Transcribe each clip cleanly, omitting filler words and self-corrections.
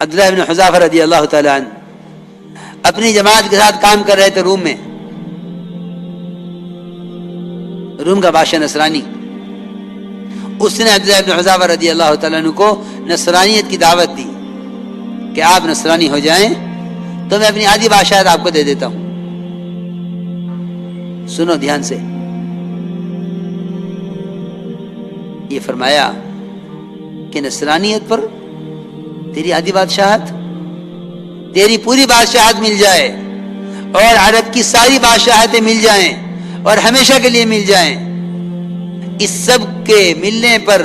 عبداللہ بن حذافہ رضی اللہ تعالیٰ عنہ اپنی جماعت کے ساتھ کام کر رہے تھے روم میں. روم کا بادشاہ نصرانی، اس نے عبداللہ بن حذافہ رضی اللہ تعالیٰ عنہ کو نصرانیت کی دعوت دی کہ آپ نصرانی ہو جائیں تو میں اپنی آدھی بادشاہت آپ کو دے دیتا ہوں. سنو دھیان سے، یہ فرمایا کہ نصرانیت پر تیری آدھی بادشاہت، تیری پوری بادشاہت مل جائے اور عرب کی ساری بادشاہتیں مل جائیں اور ہمیشہ کے لیے مل جائیں، اس سب کے ملنے پر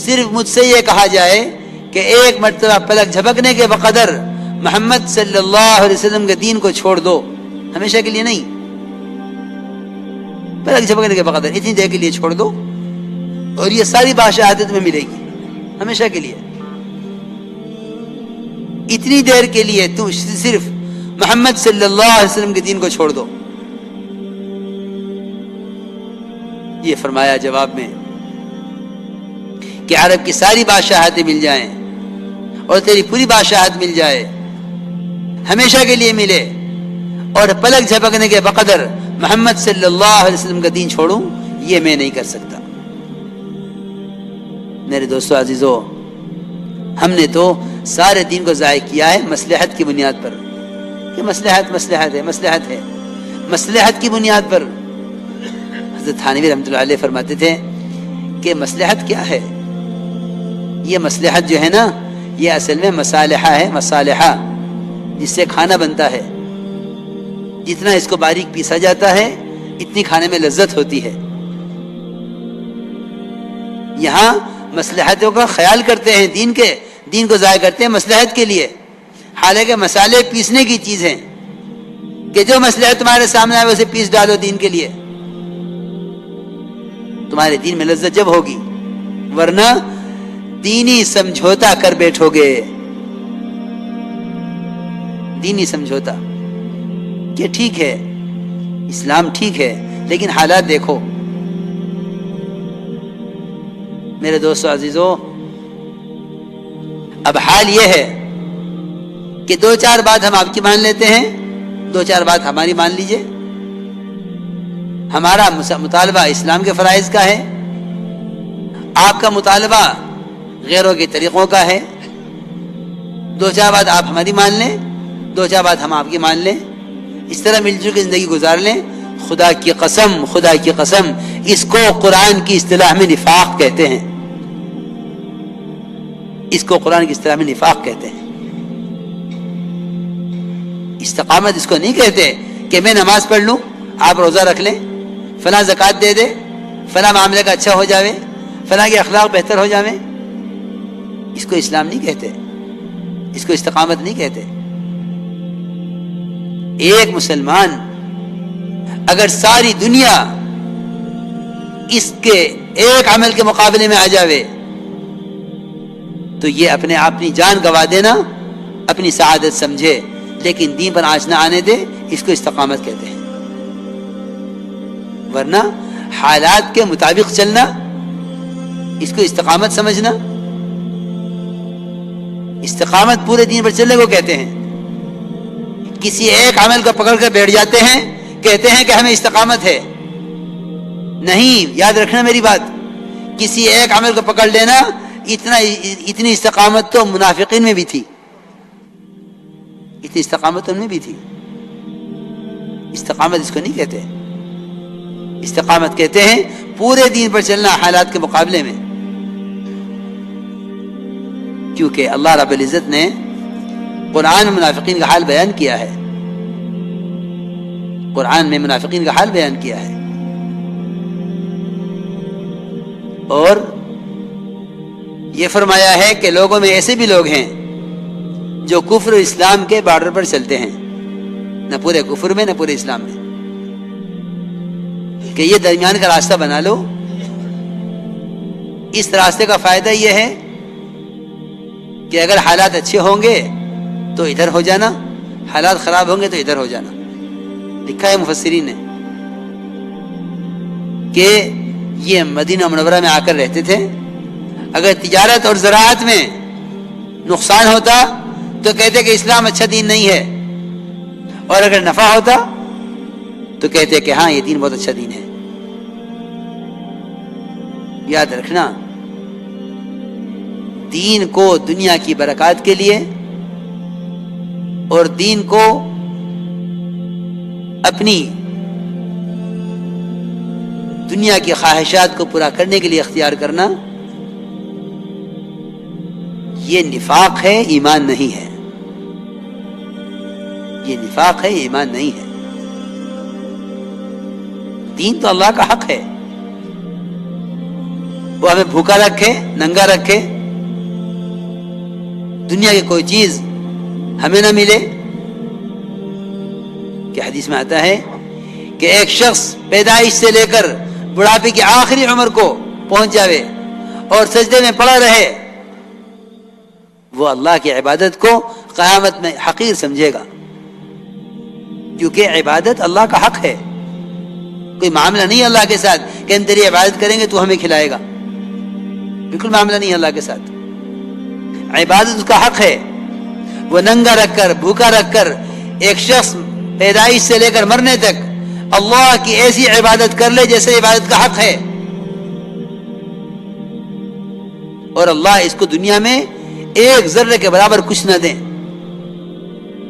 صرف مجھ سے یہ کہا جائے کہ ایک مرتبہ پلک جھپکنے کے بقدر محمد صلی اللہ علیہ وسلم کے دین کو چھوڑ دو، ہمیشہ کے لیے نہیں، پلک جھپکنے کے بقدر اتنی دیر کے لیے چھوڑ دو اور یہ ساری بادشاہت تمہیں ملے گی ہمیشہ کے لیے. اتنی دیر کے لیے تم صرف محمد صلی اللہ علیہ وسلم کے دین کو چھوڑ دو. یہ فرمایا جواب میں کہ عرب کی ساری بادشاہتیں مل جائیں اور تیری پوری بادشاہت مل جائے، ہمیشہ کے لیے ملے، اور پلک جھپکنے کے بقدر محمد صلی اللہ علیہ وسلم کا دین چھوڑوں، یہ میں نہیں کر سکتا. میرے دوستو عزیزو، ہم نے تو سارے دین کو ضائع کیا ہے مصلحت کی بنیاد پر کہ مصلحت کی بنیاد پر. حضرت تھانوی رحمۃ اللہ علیہ فرماتے تھے کہ مصلحت کیا ہے؟ یہ مصلحت جو ہے نا، یہ اصل میں مصالحہ ہے، مصالحہ جس سے کھانا بنتا ہے. جتنا اس کو باریک پیسا جاتا ہے اتنی کھانے میں لذت ہوتی ہے. یہاں مصلحتوں کا خیال کرتے ہیں، دین کو ضائع کرتے ہیں مصلحت کے لیے، حالانکہ مسالے پیسنے کی چیز ہیں کہ جو مصلحت تمہارے سامنے آئے اسے پیس ڈالو دین کے لیے، تمہارے دین میں لذت جب ہوگی، ورنہ دینی سمجھوتا کر بیٹھو گے. دینی سمجھوتا کہ ٹھیک ہے اسلام ٹھیک ہے لیکن حالات دیکھو. میرے دوستو عزیزو، اب حال یہ ہے کہ 2-4 بات ہم آپ کی مان لیتے ہیں، 2-4 بات ہماری مان لیجئے. ہمارا مطالبہ اسلام کے فرائض کا ہے، آپ کا مطالبہ غیروں کے طریقوں کا ہے. 2-4 بات آپ ہماری مان لیں، 2-4 بات ہم آپ کی مان لیں، اس طرح مل جل کے زندگی گزار لیں. خدا کی قسم اس کو قرآن کی اصطلاح میں نفاق کہتے ہیں. اس کو قرآن کی اصطلاح میں نفاق کہتے ہیں. استقامت اس کو نہیں کہتے کہ میں نماز پڑھ لوں، آپ روزہ رکھ لیں، فلاں زکوٰۃ دے دے، فلاں معاملے کا اچھا ہو جاوے، فلاں کے اخلاق بہتر ہو جاوے. اس کو اسلام نہیں کہتے، اس کو استقامت نہیں کہتے. ایک مسلمان اگر ساری دنیا اس کے ایک عمل کے مقابلے میں آ جاوے تو یہ اپنی جان گوا دینا، اپنی سعادت سمجھے، لیکن دین پر آنچ نہ آنے دے، اس کو استقامت کہتے ہیں. ورنہ حالات کے مطابق چلنا، اس کو استقامت سمجھنا. استقامت پورے دین پر چلنے کو کہتے ہیں. کسی ایک عمل کو پکڑ کر بیٹھ جاتے ہیں، کہتے ہیں کہ ہمیں استقامت ہے. نہیں، یاد رکھنا میری بات، کسی ایک عمل کو پکڑ لینا، اتنی استقامت تو منافقین میں بھی تھی، اتنی استقامت ان میں بھی تھی. استقامت اس کو نہیں کہتے. استقامت کہتے ہیں پورے دین پر چلنا حالات کے مقابلے میں. کیونکہ اللہ رب العزت نے قرآن میں منافقین کا حال بیان کیا ہے. قرآن میں منافقین کا حال بیان کیا ہے. اور یہ فرمایا ہے کہ لوگوں میں ایسے بھی لوگ ہیں جو کفر و اسلام کے بارڈر پر چلتے ہیں، نہ پورے کفر میں نہ پورے اسلام میں، کہ یہ درمیان کا راستہ بنا لو. اس راستے کا فائدہ یہ ہے کہ اگر حالات اچھے ہوں گے تو ادھر ہو جانا، حالات خراب ہوں گے تو ادھر ہو جانا. لکھا ہے مفسرین نے کہ یہ مدینہ منورہ میں آ کر رہتے تھے. اگر تجارت اور زراعت میں نقصان ہوتا تو کہتے کہ اسلام اچھا دین نہیں ہے، اور اگر نفع ہوتا تو کہتے کہ ہاں یہ دین بہت اچھا دین ہے۔ یاد رکھنا، دین کو دنیا کی برکات کے لیے اور دین کو اپنی دنیا کی خواہشات کو پورا کرنے کے لیے اختیار کرنا، یہ نفاق ہے، ایمان نہیں ہے۔ یہ نفاق ہے، ایمان نہیں ہے۔ دین تو اللہ کا حق ہے، وہ ہمیں بھوکا رکھے، ننگا رکھے، دنیا کی کوئی چیز ہمیں نہ ملے۔ کہ حدیث میں آتا ہے کہ ایک شخص پیدائش سے لے کر بڑھاپے کی آخری عمر کو پہنچ جاوے اور سجدے میں پڑا رہے، وہ اللہ کی عبادت کو قیامت میں حقیر سمجھے گا، کیونکہ عبادت اللہ کا حق ہے۔ کوئی معاملہ نہیں ہے اللہ کے ساتھ کہ ہم تیری عبادت کریں گے تو ہمیں کھلائے گا، بالکل معاملہ نہیں ہے اللہ کے ساتھ۔ عبادت اس کا حق ہے۔ وہ ننگا رکھ کر، بھوکا رکھ کر ایک شخص پیدائش سے لے کر مرنے تک اللہ کی ایسی عبادت کر لے جیسے عبادت کا حق ہے، اور اللہ اس کو دنیا میں ایک ذرے کے برابر کچھ نہ دیں۔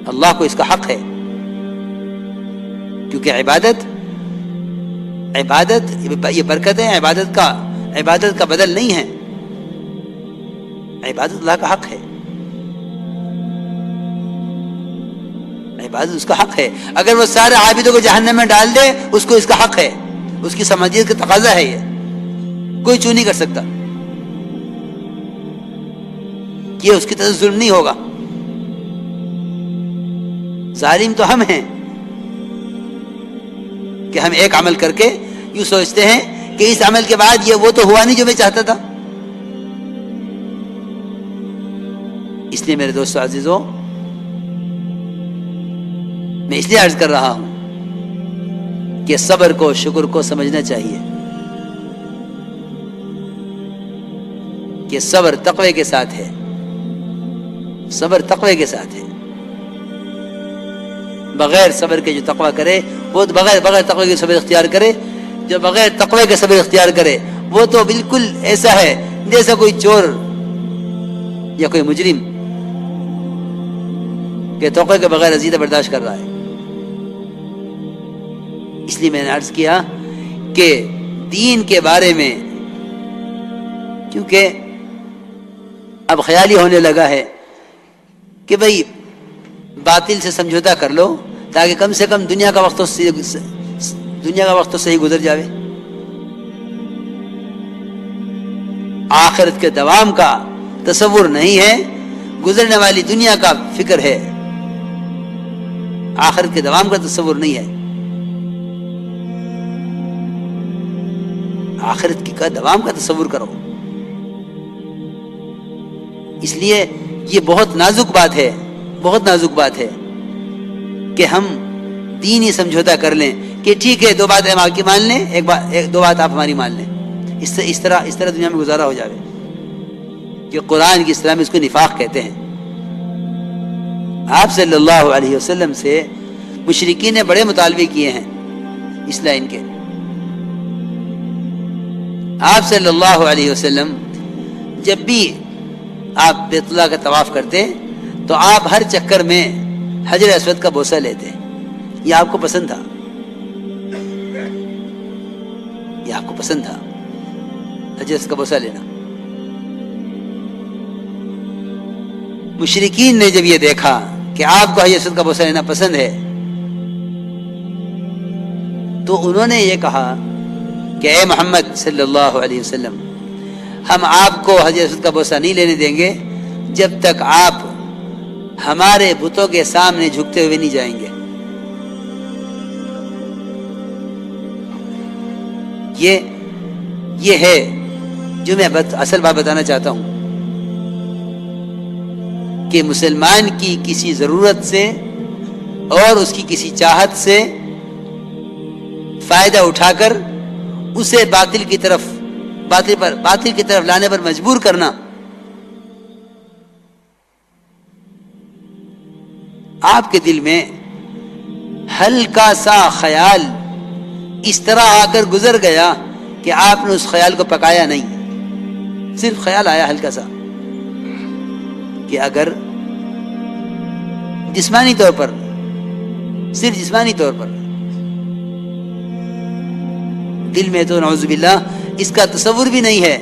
اللہ کو اس کا حق ہے، کیونکہ عبادت یہ برکتیں عبادت کا بدل نہیں ہے، عبادت اللہ کا حق ہے، عبادت اس کا حق ہے۔ اگر وہ سارے عابدوں کو جہنم میں ڈال دے، اس کو اس کا حق ہے، اس کی سمجھیت کا تقاضا ہے، یہ کوئی چو نہیں کر سکتا، یہ اس کی طرف ظلم نہیں ہوگا۔ ظالم تو ہم ہیں کہ ہم ایک عمل کر کے یوں سوچتے ہیں کہ اس عمل کے بعد یہ وہ تو ہوا نہیں جو میں چاہتا تھا۔ اس لیے میرے دوستو عزیزو، میں اس لیے عرض کر رہا ہوں کہ صبر کو، شکر کو سمجھنا چاہیے کہ صبر تقوی کے ساتھ ہے، صبر تقوی کے ساتھ ہے۔ بغیر صبر کے جو تقوی کرے وہ بغیر تقوی کے صبر اختیار کرے، جو بغیر تقوی کے صبر اختیار کرے وہ تو بالکل ایسا ہے جیسا کوئی چور یا کوئی مجرم کہ تقوی کے بغیر عزیزہ برداشت کر رہا ہے۔ اس لیے میں نے عرض کیا کہ دین کے بارے میں، کیونکہ اب خیال ہی ہونے لگا ہے کہ بھئی باطل سے سمجھوتا کر لو تاکہ کم سے کم دنیا کا وقت تو صحیح گزر جاوے، آخرت کے دوام کا تصور نہیں ہے، گزرنے والی دنیا کا فکر ہے، آخرت کے دوام کا تصور نہیں ہے۔ آخرت کا دوام کا تصور کرو۔ اس لیے یہ بہت نازک بات ہے، بہت نازک بات ہے کہ ہم دینی سمجھوتا کر لیں کہ ٹھیک ہے، دو بات ہم آپ کی مان لیں، دو بات آپ ہماری مان لیں، اس طرح دنیا میں گزارا ہو جاوے کہ قرآن کی اصطلاح میں اس کو نفاق کہتے ہیں۔ آپ صلی اللہ علیہ وسلم سے مشرکین نے بڑے مطالبے کیے ہیں اصلاح ان کے۔ آپ صلی اللہ علیہ وسلم جب بھی آپ بیت اللہ کا طواف کرتے تو آپ ہر چکر میں حجر اسود کا بوسہ لیتے، یہ آپ کو پسند تھا، یہ آپ کو پسند تھا حجر اسود کا بوسہ لینا۔ مشرکین نے جب یہ دیکھا کہ آپ کو حجر اسود کا بوسہ لینا پسند ہے تو انہوں نے یہ کہا کہ اے محمد صلی اللہ علیہ وسلم، ہم آپ کو حجر اسود کا بوسہ نہیں لینے دیں گے جب تک آپ ہمارے بتوں کے سامنے جھکتے ہوئے نہیں جائیں گے۔ یہ ہے جو میں اصل بات بتانا چاہتا ہوں کہ مسلمان کی کسی ضرورت سے اور اس کی کسی چاہت سے فائدہ اٹھا کر اسے باطل کی طرف لانے پر مجبور کرنا آپ کے دل میں ہلکا سا خیال اس طرح آ کر گزر گیا کہ آپ نے اس خیال کو پکایا نہیں، صرف خیال آیا ہلکا سا کہ اگر جسمانی طور پر، صرف جسمانی طور پر، دل میں تو نعوذ باللہ اس کا تصور بھی نہیں ہے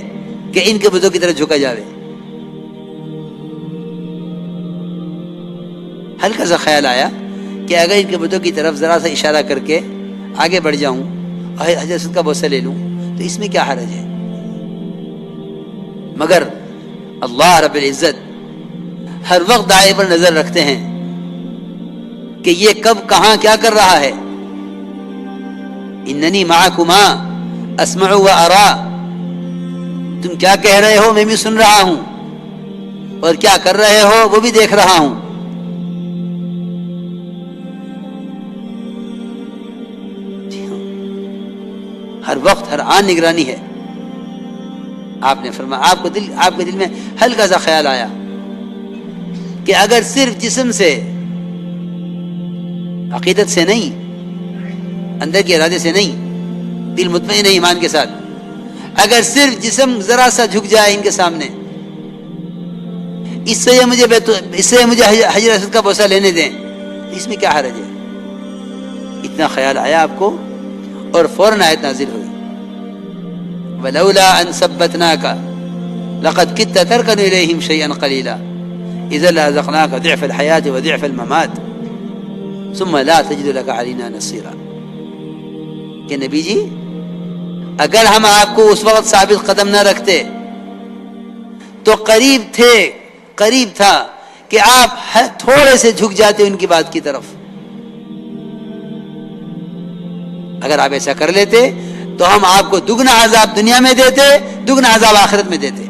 کہ ان کے بتوں کی طرف جھکا جاوے، ہلکا سا خیال آیا کہ اگر ان کے بتوں کی طرف ذرا سا اشارہ کر کے آگے بڑھ جاؤں اور حجر اسود کا بوسہ لے لوں تو اس میں کیا حرج ہے؟ مگر اللہ رب العزت ہر وقت دائیں پر نظر رکھتے ہیں کہ یہ کب کہاں کیا کر رہا ہے. اننی معکما اسمع و ارا، تم کیا کہہ رہے ہو میں بھی سن رہا ہوں، اور کیا کر رہے ہو وہ بھی دیکھ رہا ہوں. ہر وقت ہر آن نگرانی ہے. آپ نے فرمایا آپ کے دل میں ہلکا سا خیال آیا کہ اگر صرف جسم سے، عقیدت سے نہیں، اندر کے ارادے سے نہیں، دل مطمئن ہے ایمان کے ساتھ، اگر صرف جسم ذرا سا جھک جائے ان کے سامنے، اس سے مجھے حجر اسود کا بوسہ لینے دیں، اس میں کیا حرج ہے؟ اتنا خیال آیا آپ کو اور فوراً آیت نازل ہوئی، وَلَوْلَا أَن ثَبَّتْنَاكَ لَقَدْ كِدتَّ تَرْكَنُ إِلَيْهِمْ شَيْئًا قَلِيلًا إِذًا لَأَذَقْنَاكَ ضِعْفَ الْحَيَاةِ وَضِعْفَ الْمَمَاتِ ثُمَّ لَا تَجِدُ لَكَ عَلَيْنَا نَصِيرًا. کہ نبی جی اگر ہم آپ کو اس وقت ثابت قدم نہ رکھتے تو قریب تھا کہ آپ تھوڑے سے جھک جاتے ان کی بات کی طرف. اگر آپ ایسا کر لیتے تو ہم آپ کو دگنا عذاب دنیا میں دیتے، دگنا عذاب آخرت میں دیتے.